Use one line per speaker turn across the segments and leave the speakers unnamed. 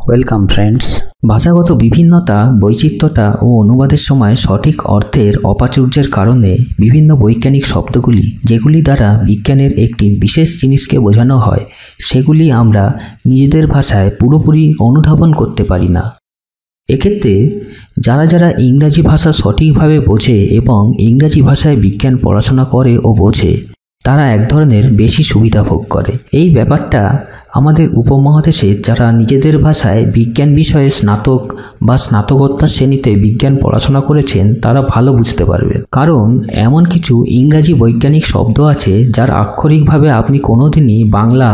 Welcome friends. ভাষাগত বিভিন্নতা, বৈচিত্র্যতা ও অনুবাদের সময় সঠিক অর্থের অপ্রাচুর্যের কারণে বিভিন্ন বৈজ্ঞানিক শব্দগুলি যেগুলি দ্বারা বিজ্ঞানের একটি বিশেষ জিনিসকে বোঝানো হয় সেগুলি আমরা নিজেদের ভাষায় পুরোপুরি অনুধাবন করতে পারি না। এক্ষেত্রে যারা ইংরাজি ভাষা সঠিকভাবে বোঝে এবং ইংরাজি ভাষায় বিজ্ঞান পড়াশোনা করে ও বোঝে তারা এক ধরনের বেশি সুবিধা ভোগ করে। এই ব্যাপারটা আমাদের উপমহাদেশে যারা নিজেদের ভাষায় বিজ্ঞান বিষয়ে স্নাতক বা স্নাতকোত্তর শ্রেণীতে বিজ্ঞান পড়াশোনা করেছেন তারা ভালো বুঝতে পারবেন। কারণ এমন কিছু ইংরাজি বৈজ্ঞানিক শব্দ আছে যার আক্ষরিকভাবে আপনি কোনোদিনই বাংলা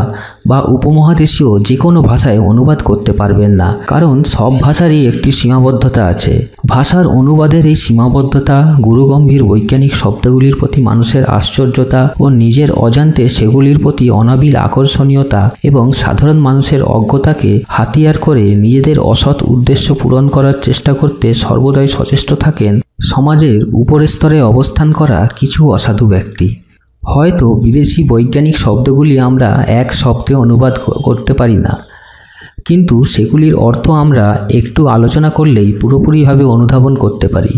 বা উপমহাদেশীয় যে কোনো ভাষায় অনুবাদ করতে পারবেন না, কারণ সব ভাষারই একটি সীমাবদ্ধতা আছে। ভাষার অনুবাদের এই সীমাবদ্ধতা গুরুগম্ভীর বৈজ্ঞানিক শব্দগুলির প্রতি মানুষের আশ্চর্যতা ও নিজের অজান্তে সেগুলির প্রতি অনাবিল আকর্ষণীয়তা এবং সাধারণ মানুষের অজ্ঞতাকে হাতিয়ার করে নিজেদের অসৎ উদ্দেশ্য পূরণ করার চেষ্টা করতে সর্বদাই সচেষ্ট থাকেন সমাজের উপরের স্তরে অবস্থান করা কিছু অসাধু ব্যক্তি। হয়তো বিদেশি বৈজ্ঞানিক শব্দগুলি আমরা এক শব্দে অনুবাদ করতে পারি না, কিন্তু সেগুলির অর্থ আমরা একটু আলোচনা করলেই পুরোপুরিভাবে অনুধাবন করতে পারি।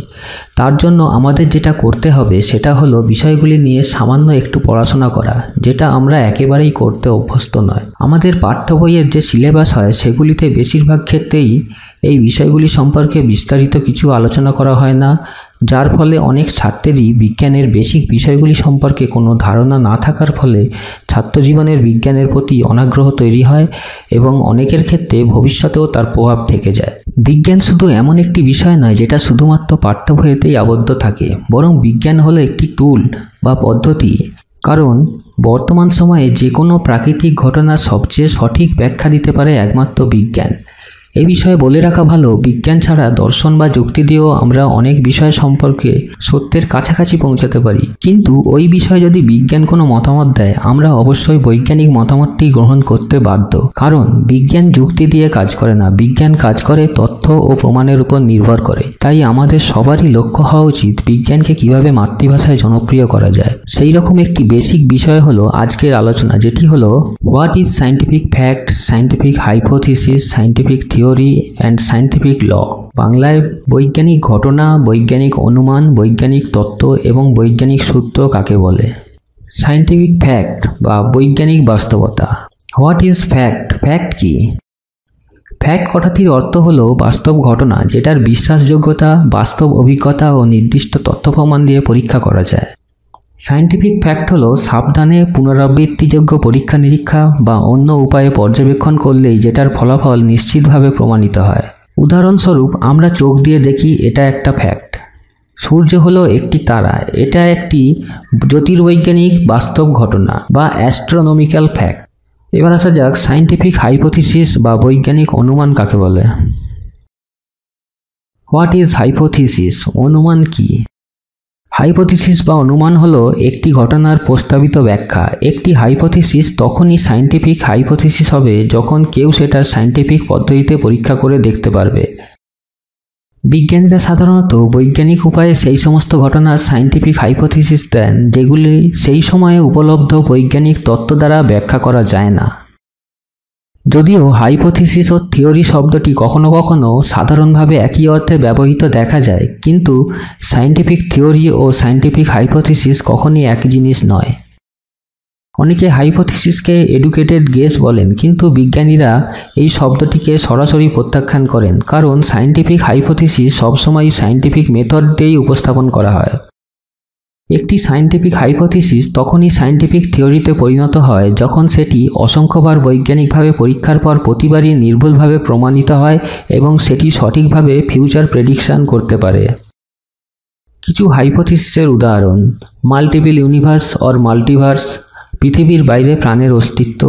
তার জন্য আমাদের যেটা করতে হবে সেটা হলো বিষয়গুলি নিয়ে সামান্য একটু পড়াশোনা করা, যেটা আমরা একেবারেই করতে অভ্যস্ত নয়। আমাদের পাঠ্য বইয়ের যে সিলেবাস হয় সেগুলিতে বেশিরভাগ ক্ষেত্রেই এই বিষয়গুলি সম্পর্কে বিস্তারিত কিছু আলোচনা করা হয় না, যার ফলে অনেক ছাত্রেরই বিজ্ঞানের বেসিক বিষয়গুলি সম্পর্কে কোনো ধারণা না থাকার ফলে ছাত্রজীবনের বিজ্ঞানের প্রতি অনাগ্রহ তৈরি হয় এবং অনেকের ক্ষেত্রে ভবিষ্যতেও তার প্রভাব থেকে যায়। বিজ্ঞান শুধু এমন একটি বিষয় নয় যেটা শুধুমাত্র পাঠ্য বইতেই আবদ্ধ থাকে, বরং বিজ্ঞান হলো একটি টুল বা পদ্ধতি। কারণ বর্তমান সময়ে যে কোনো প্রাকৃতিক ঘটনার সবচেয়ে সঠিক ব্যাখ্যা দিতে পারে একমাত্র বিজ্ঞান। এই বিষয়ে বলে রাখা ভালো, বিজ্ঞান ছাড়া দর্শন বা যুক্তি দিয়েও আমরা অনেক বিষয় সম্পর্কে সত্যের কাছাকাছি পৌঁছাতে পারি, কিন্তু ওই বিষয়ে যদি বিজ্ঞান কোনো মতামত দেয় আমরা অবশ্যই বৈজ্ঞানিক মতামতটি গ্রহণ করতে বাধ্য। কারণ বিজ্ঞান যুক্তি দিয়ে কাজ করে না, বিজ্ঞান কাজ করে তথ্য ও প্রমাণের উপর নির্ভর করে। তাই আমাদের সবারই লক্ষ্য হওয়া উচিত বিজ্ঞানকে কিভাবে মাতৃভাষায় জনপ্রিয় করা যায়। সেই রকম একটি বেসিক বিষয় হলো আজকের আলোচনা, যেটি হলো what is scientific fact, scientific hypothesis, scientific theory and scientific law. বাংলায় বৈজ্ঞানিক ঘটনা, বৈজ্ঞানিক অনুমান, বৈজ্ঞানিক তত্ত্ব এবং বৈজ্ঞানিক সূত্র কাকে বলে। সায়েন্টিফিক ফ্যাক্ট বা বৈজ্ঞানিক বাস্তবতা। What is fact? ফ্যাক্ট কি? ফ্যাক্ট কথাটির অর্থ হলো বাস্তব ঘটনা, যেটার বিশ্বাসযোগ্যতা বাস্তব অভিজ্ঞতা ও নির্দিষ্ট তথ্য প্রমাণ দিয়ে পরীক্ষা করা যায়। সায়েন্টিফিক ফ্যাক্ট হলো সাবধানে পুনরাবৃত্তিযোগ্য পরীক্ষা নিরীক্ষা বা অন্য উপায়ে পর্যবেক্ষণ করলেই যেটার ফলাফল নিশ্চিতভাবে প্রমাণিত হয়। উদাহরণস্বরূপ আমরা চোখ দিয়ে দেখি, এটা একটা ফ্যাক্ট। সূর্য হলো একটি তারা, এটা একটি জ্যোতির্বৈজ্ঞানিক বাস্তব ঘটনা বা অ্যাস্ট্রোনমিক্যাল ফ্যাক্ট। এবার আসা যাক সায়েন্টিফিক হাইপোথিসিস বা বৈজ্ঞানিক অনুমান কাকে বলে। What is hypothesis? অনুমান কি? হাইপোথিসিস বা অনুমান হলো একটি ঘটনার প্রস্তাবিত ব্যাখ্যা। একটি হাইপোথিসিস তখনই সায়েন্টিফিক হাইপোথিসিস হবে যখন কেউ সেটা সায়েন্টিফিক পদ্ধতিতে পরীক্ষা করে দেখতে পারবে। বিজ্ঞানীরা সাধারণত বৈজ্ঞানিক উপায়ে সেই সমস্ত ঘটনার সায়েন্টিফিক হাইপোথিসিস দেন যেগুলি সেই সময়ে উপলব্ধ বৈজ্ঞানিক তত্ত্ব দ্বারা ব্যাখ্যা করা যায় না। যদিও হাইপোথিসিস ও থিওরি শব্দটি কখনো কখনো সাধারণভাবে একই অর্থে ব্যবহৃত দেখা যায়, কিন্তু সায়েন্টিফিক থিওরি ও সায়েন্টিফিক হাইপোথিসিস কখনই একই জিনিস নয়। অনেকে হাইপোথিসিসকে এডুকেটেড গেস বলেন, কিন্তু বিজ্ঞানীরা এই শব্দটিকে সরাসরি প্রত্যাখ্যান করেন, কারণ সায়েন্টিফিক হাইপোথিসিস সবসময় সায়েন্টিফিক মেথড দিয়েই উপস্থাপন করা হয়। একটি সায়েন্টিফিক হাইপোথিসিস তখনই সায়েন্টিফিক থিওরিতে পরিণত হয় যখন সেটি অসংখ্যবার বৈজ্ঞানিকভাবে পরীক্ষার পর প্রতিবারই নির্ভুলভাবে প্রমাণিত হয় এবং সেটি সঠিকভাবে ফিউচার প্রেডিকশন করতে পারে। কিছু হাইপোথিসিসের উদাহরণ: মাল্টিপল ইউনিভার্স অর মাল্টিভার্স, পৃথিবীর বাইরে প্রাণের অস্তিত্ব,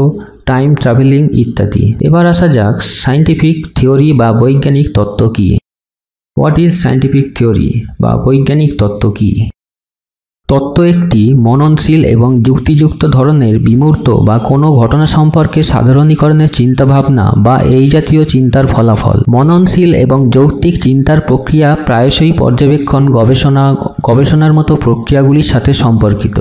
টাইম ট্রাভেলিং ইত্যাদি। এবার আসা যাক সায়েন্টিফিক থিওরি বা বৈজ্ঞানিক তত্ত্ব কী। হোয়াট ইজ সায়েন্টিফিক থিওরি বা বৈজ্ঞানিক তত্ত্ব কী? তত্ত্ব একটি মননশীল এবং যুক্তিযুক্ত ধরনের বিমূর্ত বা কোনো ঘটনা সম্পর্কে সাধারণীকরণের চিন্তাভাবনা বা এই জাতীয় চিন্তার ফলাফল। মননশীল এবং যৌক্তিক চিন্তার প্রক্রিয়া প্রায়শই পর্যবেক্ষণ, গবেষণার মতো প্রক্রিয়াগুলির সাথে সম্পর্কিত।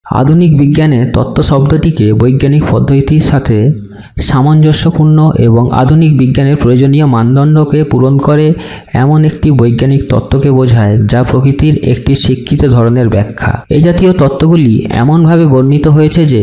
আধুনিক বিজ্ঞানে তত্ত্ব শব্দটিকে বৈজ্ঞানিক পদ্ধতির সাথে সামঞ্জস্যপূর্ণ এবং আধুনিক বিজ্ঞানের প্রয়োজনীয় মানদণ্ডকে পূরণ করে এমন একটি বৈজ্ঞানিক তত্ত্বকে বোঝায় যা প্রকৃতির একটি শিক্ষিত ধরনের ব্যাখ্যা। এই জাতীয় তত্ত্বগুলি এমনভাবে বর্ণিত হয়েছে যে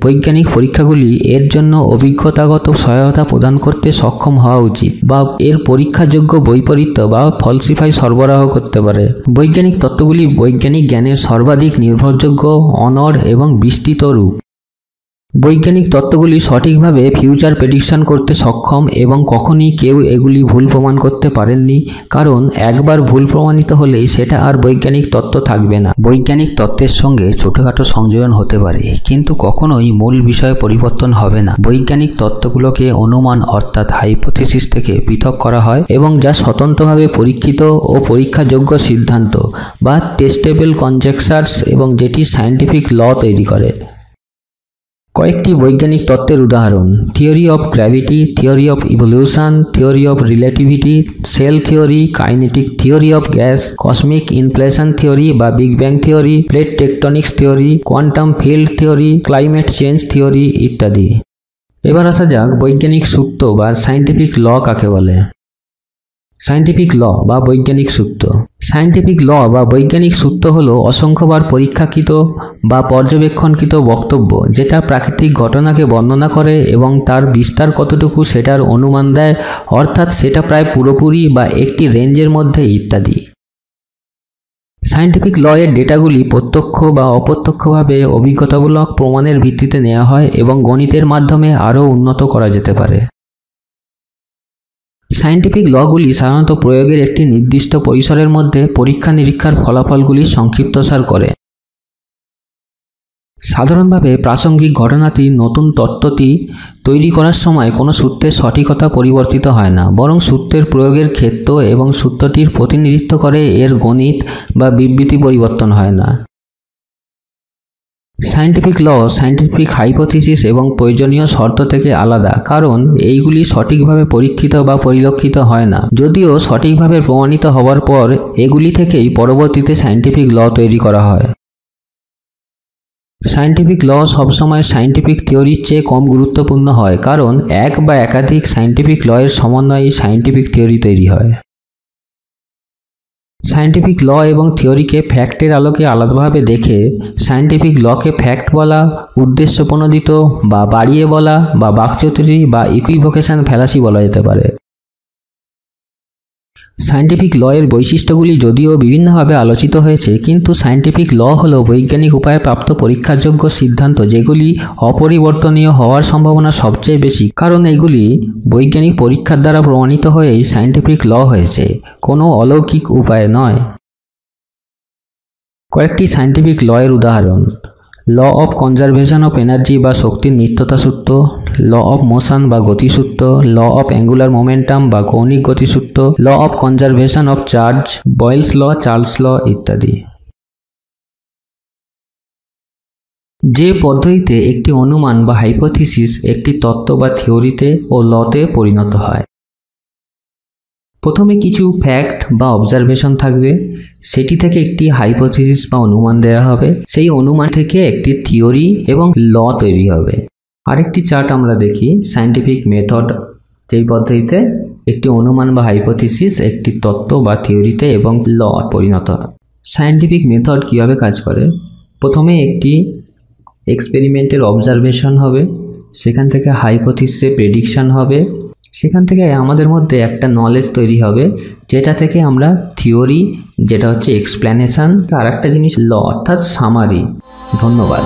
বৈজ্ঞানিক পরীক্ষাগুলি এর জন্য অভিজ্ঞতাগত সহায়তা প্রদান করতে সক্ষম হওয়া উচিত বা এর পরীক্ষাযোগ্য বৈপরীত্য বা ফলসিফাই সরবরাহ করতে পারে। বৈজ্ঞানিক তত্ত্বগুলি বৈজ্ঞানিক জ্ঞানের সর্বাধিক নির্ভরযোগ্য, অনড় এবং বিস্তৃত রূপ। বৈজ্ঞানিক তত্ত্বগুলি সঠিকভাবে ফিউচার প্রেডিকশন করতে সক্ষম এবং কখনই কেউ এগুলি ভুল প্রমাণ করতে পারেননি, কারণ একবার ভুল প্রমাণিত হলেই সেটা আর বৈজ্ঞানিক তত্ত্ব থাকবে না। বৈজ্ঞানিক তত্ত্বের সঙ্গে ছোটখাটো সংযোজন হতে পারে, কিন্তু কখনোই মূল বিষয়ে পরিবর্তন হবে না। বৈজ্ঞানিক তত্ত্বগুলোকে অনুমান অর্থাৎ হাইপোথিসিস থেকে পৃথক করা হয় এবং যা স্বতন্ত্রভাবে পরীক্ষিত ও পরীক্ষাযোগ্য সিদ্ধান্ত বা টেস্টেবল কনজেকচারস এবং যেটি সায়েন্টিফিক ল তৈরি করে। কয়েকটি বৈজ্ঞানিক তত্ত্বের উদাহরণ: theory of gravity, theory of evolution, theory of relativity, cell theory, kinetic theory of gas, cosmic inflation theory বা big bang theory, plate tectonics theory, quantum field theory, climate change theory ইত্যাদি। এবার আসা যাক বৈজ্ঞানিক সূত্র বা সায়েন্টিফিক ল কাকে বলে। সায়েন্টিফিক ল বা বৈজ্ঞানিক সূত্র। সায়েন্টিফিক ল বা বৈজ্ঞানিক সূত্র হল অসংখ্যবার পরীক্ষাকৃত বা পর্যবেক্ষণকৃত বক্তব্য যেটা প্রাকৃতিক ঘটনাকে বর্ণনা করে এবং তার বিস্তার কতটুকু সেটার অনুমান দেয়, অর্থাৎ সেটা প্রায় পুরোপুরি বা একটি রেঞ্জের মধ্যে ইত্যাদি। সায়েন্টিফিক ল এর ডেটাগুলি প্রত্যক্ষ বা অপ্রত্যক্ষভাবে অভিজ্ঞতামূলক প্রমাণের ভিত্তিতে নেওয়া হয় এবং গণিতের মাধ্যমে আরও উন্নত করা যেতে পারে। সায়েন্টিফিক লগুলি সাধারণত প্রয়োগের একটি নির্দিষ্ট পরিসরের মধ্যে পরীক্ষা নিরীক্ষার ফলাফলগুলি সংক্ষিপ্তসার করে। সাধারণভাবে প্রাসঙ্গিক ঘটনাটি নতুন তত্ত্বটি তৈরি করার সময় কোনো সূত্রের সঠিকতা পরিবর্তিত হয় না, বরং সূত্রের প্রয়োগের ক্ষেত্র এবং সূত্রটির প্রতিনিধিত্ব করে এর গণিত বা বিবৃতি পরিবর্তন হয় না। সায়েন্টিফিক ল সায়েন্টিফিক হাইপোথিসিস এবং প্রয়োজনীয় শর্ত থেকে আলাদা, কারণ এইগুলি সঠিকভাবে পরীক্ষিত বা পরিলক্ষিত হয় না, যদিও সঠিকভাবে প্রমাণিত হওয়ার পর এগুলি থেকেই পরবর্তীতে সায়েন্টিফিক ল তৈরি করা হয়। সায়েন্টিফিক ল সবসময় সায়েন্টিফিক থিওরির চেয়ে কম গুরুত্বপূর্ণ হয়, কারণ এক বা একাধিক সায়েন্টিফিক ল এর সমন্বয়ে সায়েন্টিফিক থিওরি তৈরি হয়। সায়েন্টিফিক ল এবং থিওরিকে ফ্যাক্টের আলোকে আলাদাভাবে দেখে সায়েন্টিফিক লকে ফ্যাক্ট বলা, উদ্দেশ্যপ্রণোদিত বা বাড়িয়ে বলা বা বাকচতুরী বা ইকুইভোকেশন ফ্যালাসি বলা যেতে পারে। সায়েন্টিফিক ল এর বৈশিষ্ট্যগুলি যদিও বিভিন্নভাবে আলোচিত হয়েছে, কিন্তু সায়েন্টিফিক ল হল বৈজ্ঞানিক উপায়ে প্রাপ্ত পরীক্ষাযোগ্য সিদ্ধান্ত যেগুলি অপরিবর্তনীয় হওয়ার সম্ভাবনা সবচেয়ে বেশি, কারণ এগুলি বৈজ্ঞানিক পরীক্ষার দ্বারা প্রমাণিত হয়েই সায়েন্টিফিক ল হয়েছে, কোনো অলৌকিক উপায়ে নয়। কয়েকটি সায়েন্টিফিক ল এর উদাহরণ: law of conservation of energy বা শক্তির নিত্যতা সূত্র, ল অফ মোশন বা গতিসূত্র, ল অফ অ্যাঙ্গুলার মোমেন্টাম বা কৌণিক গতিসূত্র, law of conservation of charge, Boyle's law, Charles law ইত্যাদি। যে পদ্ধতিতে একটি অনুমান বা হাইপোথিসিস একটি তত্ত্ব বা থিওরিতে ও লতে পরিণত হয়। প্রথমে কিছু ফ্যাক্ট বা অবজারভেশন থাকবে, সেটি থেকে একটি হাইপোথিসিস বা অনুমান দেওয়া হবে, সেই অনুমান থেকে একটি থিওরি এবং ল তৈরি হবে। আরেকটি চার্ট আমরা দেখি সায়েন্টিফিক মেথড, যেই পদ্ধতিতে একটি অনুমান বা হাইপোথিসিস একটি তত্ত্ব বা থিওরিতে এবং ল পরিণত হয়। সায়েন্টিফিক মেথড কীভাবে কাজ করে: প্রথমে একটি এক্সপেরিমেন্টের অবজারভেশন হবে, সেখান থেকে হাইপোথিসিসে প্রেডিকশন হবে, সেখান থেকে আমাদের মধ্যে একটা নলেজ তৈরি হবে, যেটা থেকে আমরা থিওরি, যেটা হচ্ছে এক্সপ্লেনেশন, আর একটা জিনিস ল অর্থাৎ সামারি। ধন্যবাদ।